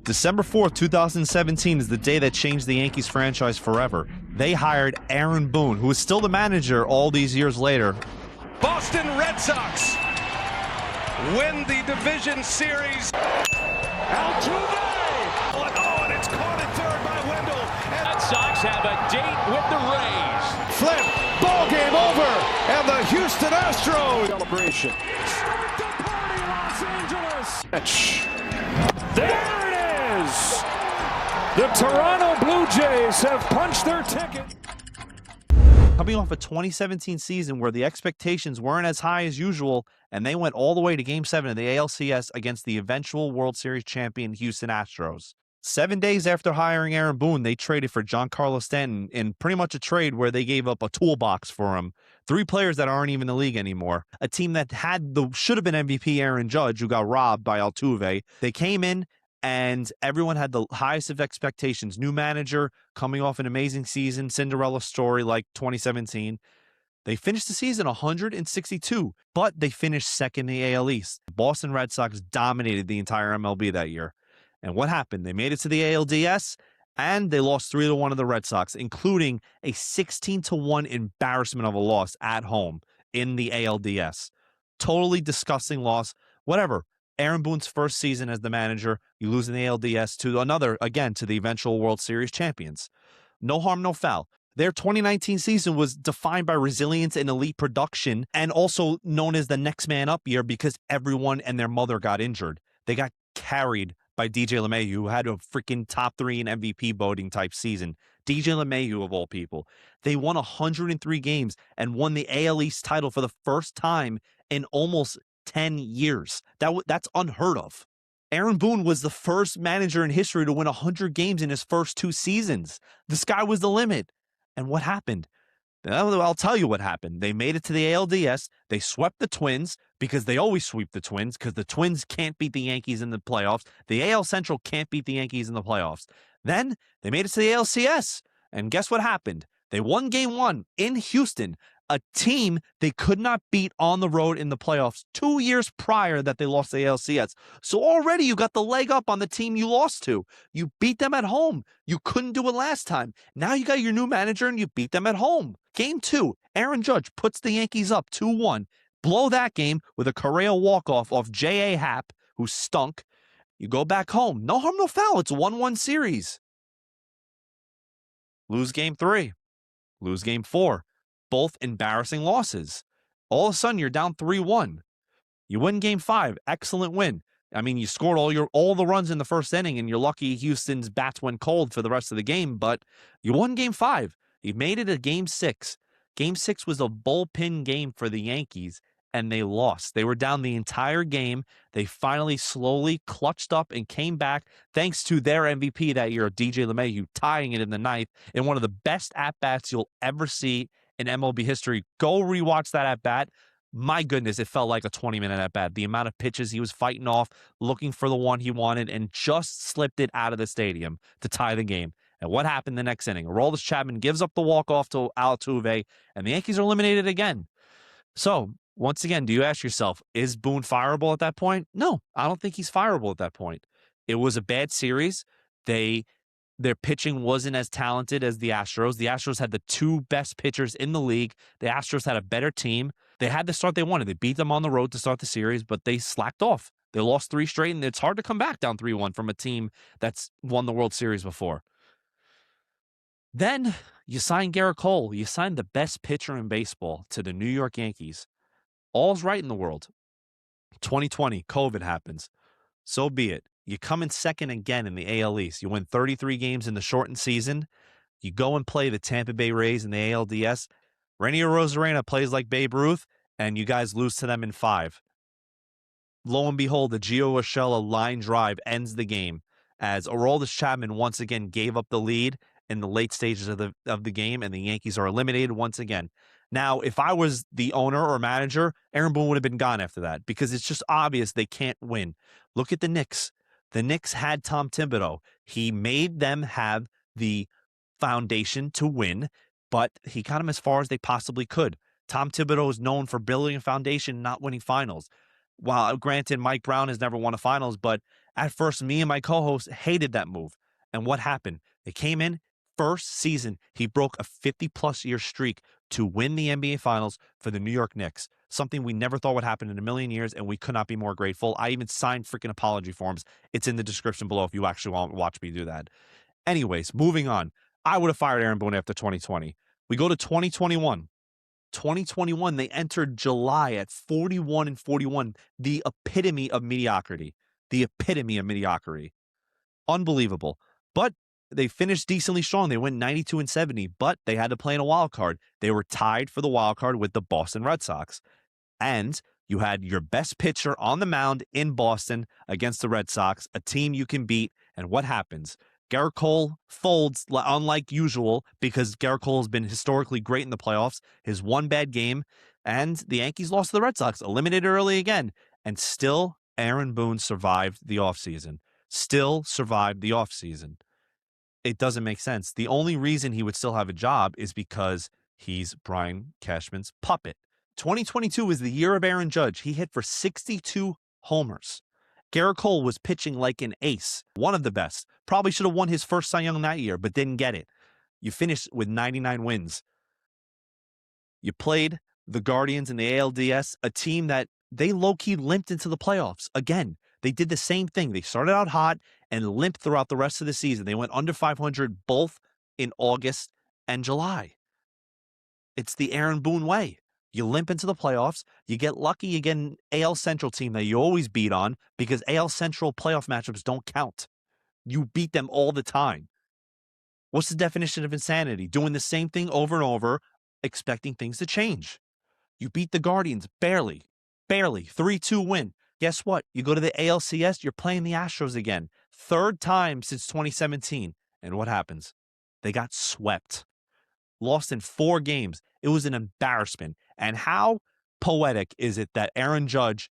December 4th, 2017 is the day that changed the Yankees franchise forever. They hired Aaron Boone, who is still the manager all these years later. Boston Red Sox win the division series. Altuve! Oh, and it's caught at third by Wendell. And Red Sox have a date with the Rays. Flip, ball game over, and the Houston Astros celebration. Start the party, Los Angeles! There it is! The Toronto Blue Jays have punched their ticket. Coming off a 2017 season where the expectations weren't as high as usual, and they went all the way to Game 7 of the ALCS against the eventual World Series champion Houston Astros. 7 days after hiring Aaron Boone, they traded for Giancarlo Stanton in pretty much a trade where they gave up a toolbox for him. 3 players that aren't even in the league anymore. A team that should have been MVP Aaron Judge, who got robbed by Altuve. They came in and everyone had the highest of expectations. New manager, coming off an amazing season, Cinderella story like 2017. They finished the season 162, but they finished second in the AL East. The Boston Red Sox dominated the entire MLB that year. And what happened? They made it to the ALDS, and they lost 3-1 to the Red Sox, including a 16-1 embarrassment of a loss at home in the ALDS. Totally disgusting loss. Whatever. Aaron Boone's first season as the manager, you lose in the ALDS to another, again, to the eventual World Series champions. No harm, no foul. Their 2019 season was defined by resilience and elite production, and also known as the next man up year because everyone and their mother got injured. They got carried by DJ LeMahieu, who had a freaking top 3 in MVP voting type season. DJ LeMahieu, of all people. They won 103 games and won the AL East title for the first time in almost 10 years. That's unheard of. Aaron Boone was the first manager in history to win 100 games in his first 2 seasons. The sky was the limit. And what happened? I'll tell you what happened. They made it to the ALDS. They swept the Twins because they always sweep the Twins because the Twins can't beat the Yankees in the playoffs. The AL Central can't beat the Yankees in the playoffs. Then they made it to the ALCS. And guess what happened? They won Game 1 in Houston, a team they could not beat on the road in the playoffs 2 years prior that they lost the ALCS. So already you got the leg up on the team you lost to. You beat them at home. You couldn't do it last time. Now you got your new manager and you beat them at home. Game 2, Aaron Judge puts the Yankees up 2-1. Blow that game with a Correa walk-off off J.A. Happ, who stunk. You go back home. No harm, no foul. It's a 1-1 series. Lose Game 3. Lose Game 4. Both embarrassing losses. All of a sudden, you're down 3-1. You win Game 5. Excellent win. I mean, you scored all the runs in the first inning, and you're lucky Houston's bats went cold for the rest of the game, but you won Game 5. You made it a Game 6. Game 6 was a bullpen game for the Yankees, and they lost. They were down the entire game. They finally slowly clutched up and came back thanks to their MVP that year, DJ LeMahieu, tying it in the ninth in one of the best at-bats you'll ever see in MLB history. Go rewatch that at-bat. My goodness, it felt like a 20-minute at-bat. The amount of pitches he was fighting off, looking for the one he wanted, and just slipped it out of the stadium to tie the game. And what happened the next inning? Aroldis Chapman gives up the walk-off to Altuve, and the Yankees are eliminated again. So, once again, do you ask yourself, is Boone fireable at that point? No, I don't think he's fireable at that point. It was a bad series. Their pitching wasn't as talented as the Astros. The Astros had the 2 best pitchers in the league. The Astros had a better team. They had the start they wanted. They beat them on the road to start the series, but they slacked off. They lost 3 straight, and it's hard to come back down 3-1 from a team that's won the World Series before. Then you sign Garrett Cole. You signed the best pitcher in baseball to the New York Yankees. All's right in the world. 2020, COVID happens. So be it. You come in second again in the AL East. You win 33 games in the shortened season. You go and play the Tampa Bay Rays in the ALDS. Rainier Rosarena plays like Babe Ruth, and you guys lose to them in 5. Lo and behold, the Gio Urshela line drive ends the game as Aroldis Chapman once again gave up the lead in the late stages of the game, and the Yankees are eliminated once again. Now, if I was the owner or manager, Aaron Boone would have been gone after that because it's just obvious they can't win. Look at the Knicks. The Knicks had Tom Thibodeau. He made them have the foundation to win, but he got them as far as they possibly could. Tom Thibodeau is known for building a foundation, not winning finals. While granted, Mike Brown has never won a finals, but At first, me and my co-host hated that move. And what happened? They came in, first season, he broke a 50-plus year streak to win the NBA Finals for the New York Knicks, something we never thought would happen in a million years, and we could not be more grateful. I even signed freaking apology forms. It's in the description below if you actually want to watch me do that. Anyways, moving on. I would have fired Aaron Boone after 2020. We go to 2021. 2021, they entered July at 41-41, the epitome of mediocrity. The epitome of mediocrity. Unbelievable. But they finished decently strong. They went 92-70, but they had to play in a wild card. They were tied for the wild card with the Boston Red Sox. And you had your best pitcher on the mound in Boston against the Red Sox, a team you can beat. And what happens? Gerrit Cole folds, unlike usual, because Gerrit Cole has been historically great in the playoffs. His one bad game, and the Yankees lost to the Red Sox, eliminated early again. And still, Aaron Boone survived the offseason. Still survived the offseason. It doesn't make sense. The only reason he would still have a job is because he's Brian Cashman's puppet. 2022 was the year of Aaron Judge. He hit for 62 homers. Gerrit Cole was pitching like an ace, one of the best. Probably should have won his first Cy Young that year, but didn't get it. You finished with 99 wins. You played the Guardians in the ALDS, a team that they low-key limped into the playoffs. Again, they did the same thing. They started out hot and limped throughout the rest of the season. They went under 500 both in August and July. It's the Aaron Boone way. You limp into the playoffs. You get lucky. You get an AL Central team that you always beat on because AL Central playoff matchups don't count. You beat them all the time. What's the definition of insanity? Doing the same thing over and over, expecting things to change. You beat the Guardians barely. 3-2 win. Guess what? You go to the ALCS, you're playing the Astros again. Third time since 2017. And what happens? They got swept. Lost in 4 games. It was an embarrassment. And how poetic is it that Aaron Judge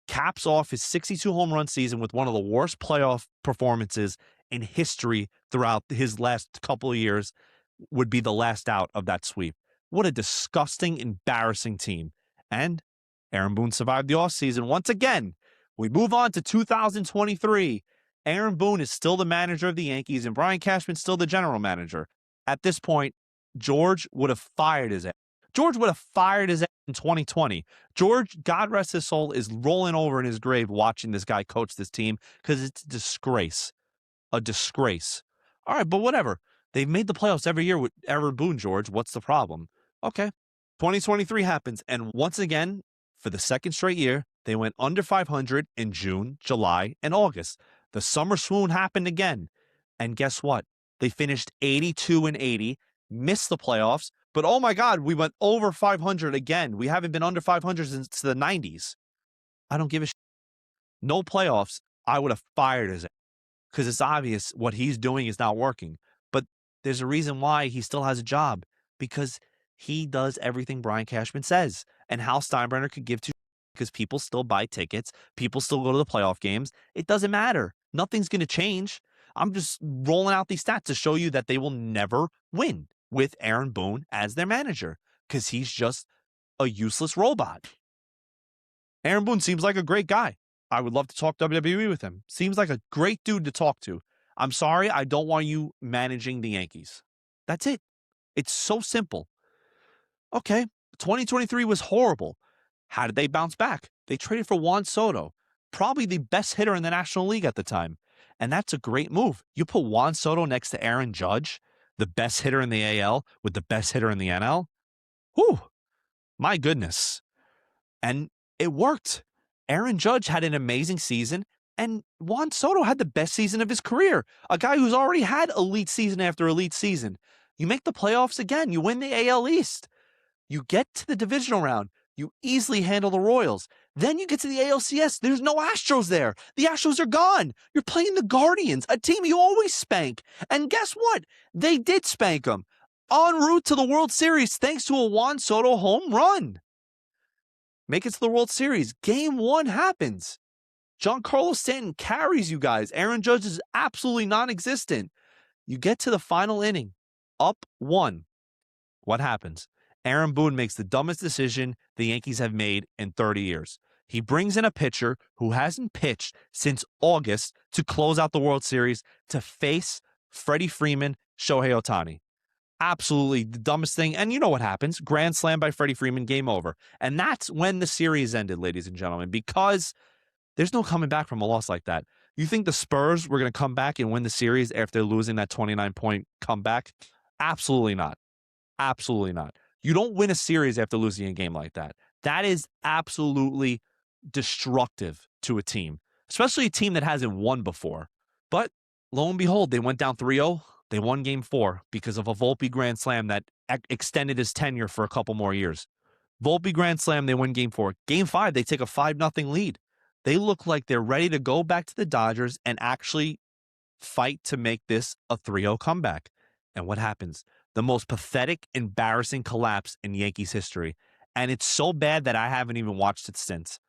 caps off his 62 home run season with one of the worst playoff performances in history throughout his last couple of years, would be the last out of that sweep. What a disgusting, embarrassing team. And Aaron Boone survived the offseason once again. We move on to 2023. Aaron Boone is still the manager of the Yankees, and Brian Cashman's still the general manager. At this point, George would have fired his ass. George would have fired his ass in 2020. George, God rest his soul, is rolling over in his grave watching this guy coach this team because it's a disgrace. A disgrace. All right, but whatever. They've made the playoffs every year with Aaron Boone, George. What's the problem? Okay. 2023 happens, and once again, for the second straight year, they went under 500 in June, July, and August. The summer swoon happened again. And guess what? They finished 82-80, missed the playoffs, but oh my God, we went over 500 again. We haven't been under 500 since the 90s. I don't give a shit. No playoffs. I would have fired his ass because it's obvious what he's doing is not working. But there's a reason why he still has a job, because he does everything Brian Cashman says. And Hal Steinbrenner could give to because people still buy tickets. People still go to the playoff games. It doesn't matter. Nothing's going to change. I'm just rolling out these stats to show you that they will never win with Aaron Boone as their manager because he's just a useless robot. Aaron Boone seems like a great guy. I would love to talk WWE with him. Seems like a great dude to talk to. I'm sorry, I don't want you managing the Yankees. That's it. It's so simple. Okay, 2023 was horrible. How did they bounce back? They traded for Juan Soto, probably the best hitter in the National League at the time. And that's a great move. You put Juan Soto next to Aaron Judge, the best hitter in the AL with the best hitter in the NL. Whew, my goodness. And it worked. Aaron Judge had an amazing season, and Juan Soto had the best season of his career. A guy who's already had elite season after elite season. You make the playoffs again. You win the AL East. You get to the divisional round. You easily handle the Royals. Then you get to the ALCS. There's no Astros there. The Astros are gone. You're playing the Guardians, a team you always spank. And guess what? They did spank them. En route to the World Series thanks to a Juan Soto home run. Make it to the World Series. Game 1 happens. Giancarlo Stanton carries you guys. Aaron Judge is absolutely non-existent. You get to the final inning. Up 1. What happens? Aaron Boone makes the dumbest decision the Yankees have made in 30 years. He brings in a pitcher who hasn't pitched since August to close out the World Series to face Freddie Freeman, Shohei Ohtani. Absolutely the dumbest thing. And you know what happens? Grand slam by Freddie Freeman, game over. And that's when the series ended, ladies and gentlemen, because there's no coming back from a loss like that. You think the Spurs were going to come back and win the series after losing that 29-point comeback? Absolutely not. Absolutely not. You don't win a series after losing a game like that. That is absolutely destructive to a team, especially a team that hasn't won before. But lo and behold, they went down 3-0. They won game 4 because of a Volpe grand slam that extended his tenure for a couple more years. Volpe grand slam, they win game 4. Game 5, they take a 5-0 lead. They look like they're ready to go back to the Dodgers and actually fight to make this a 3-0 comeback. And what happens? The most pathetic, embarrassing collapse in Yankees history. And it's so bad that I haven't even watched it since.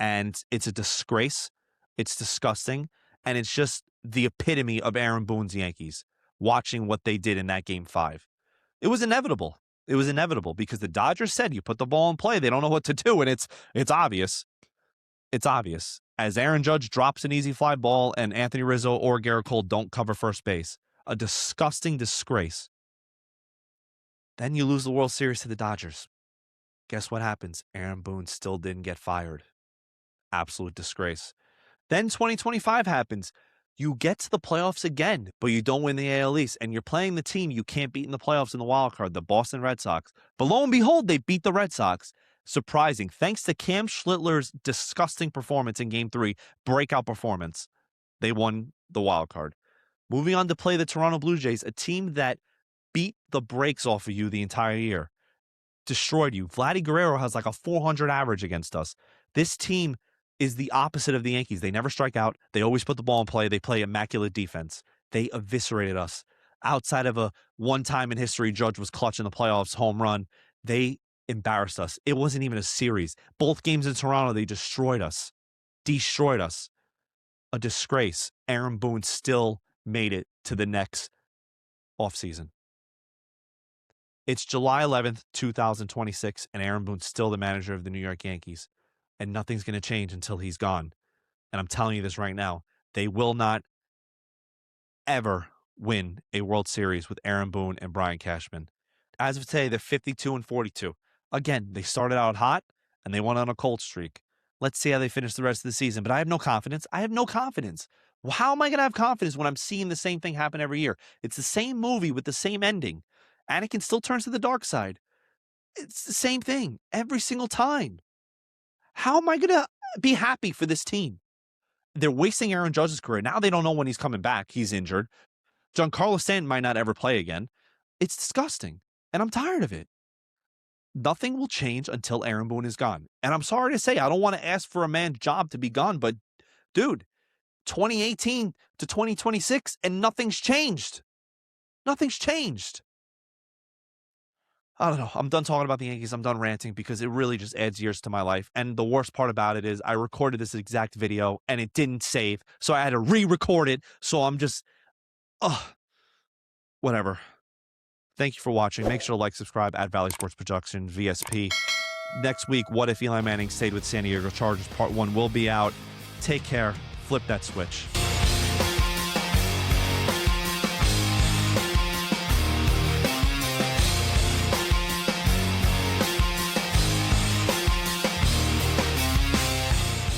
And it's a disgrace. It's disgusting. And it's just the epitome of Aaron Boone's Yankees, watching what they did in that game 5. It was inevitable. It was inevitable because the Dodgers said you put the ball in play. They don't know what to do. And it's obvious. It's obvious. As Aaron Judge drops an easy fly ball and Anthony Rizzo or Garrett Cole don't cover first base. A disgusting disgrace. Then you lose the World Series to the Dodgers. Guess what happens? Aaron Boone still didn't get fired. Absolute disgrace. Then 2025 happens. You get to the playoffs again, but you don't win the AL East, and you're playing the team you can't beat in the playoffs in the wild card, the Boston Red Sox. But lo and behold, they beat the Red Sox. Surprising. Thanks to Cam Schlittler's disgusting performance in Game 3, breakout performance, they won the wild card. Moving on to play the Toronto Blue Jays, a team that beat the brakes off of you the entire year. Destroyed you. Vladdy Guerrero has like a 400 average against us. This team is the opposite of the Yankees. They never strike out. They always put the ball in play. They play immaculate defense. They eviscerated us. Outside of a one time in history, Judge was clutch in the playoffs, home run. They embarrassed us. It wasn't even a series. Both games in Toronto, they destroyed us. Destroyed us. A disgrace. Aaron Boone still made it to the next offseason. It's July 11th, 2026, and Aaron Boone's still the manager of the New York Yankees. And nothing's going to change until he's gone. And I'm telling you this right now. They will not ever win a World Series with Aaron Boone and Brian Cashman. As of today, they're 52-42. Again, they started out hot, and they went on a cold streak. Let's see how they finish the rest of the season. But I have no confidence. I have no confidence. Well, how am I going to have confidence when I'm seeing the same thing happen every year? It's the same movie with the same ending. Anakin still turns to the dark side. It's the same thing every single time. How am I going to be happy for this team? They're wasting Aaron Judge's career. Now they don't know when he's coming back. He's injured. Giancarlo Stanton might not ever play again. It's disgusting, and I'm tired of it. Nothing will change until Aaron Boone is gone. And I'm sorry to say, I don't want to ask for a man's job to be gone, but dude, 2018 to 2026, and nothing's changed. Nothing's changed. I don't know. I'm done talking about the Yankees. I'm done ranting because it really just adds years to my life. And the worst part about it is I recorded this exact video and it didn't save. So I had to re-record it. So I'm just, whatever. Thank you for watching. Make sure to like, subscribe at Valley Sports Production, VSP. Next week, What If Eli Manning Stayed with San Diego Chargers? Part 1 will be out. Take care. Flip that switch.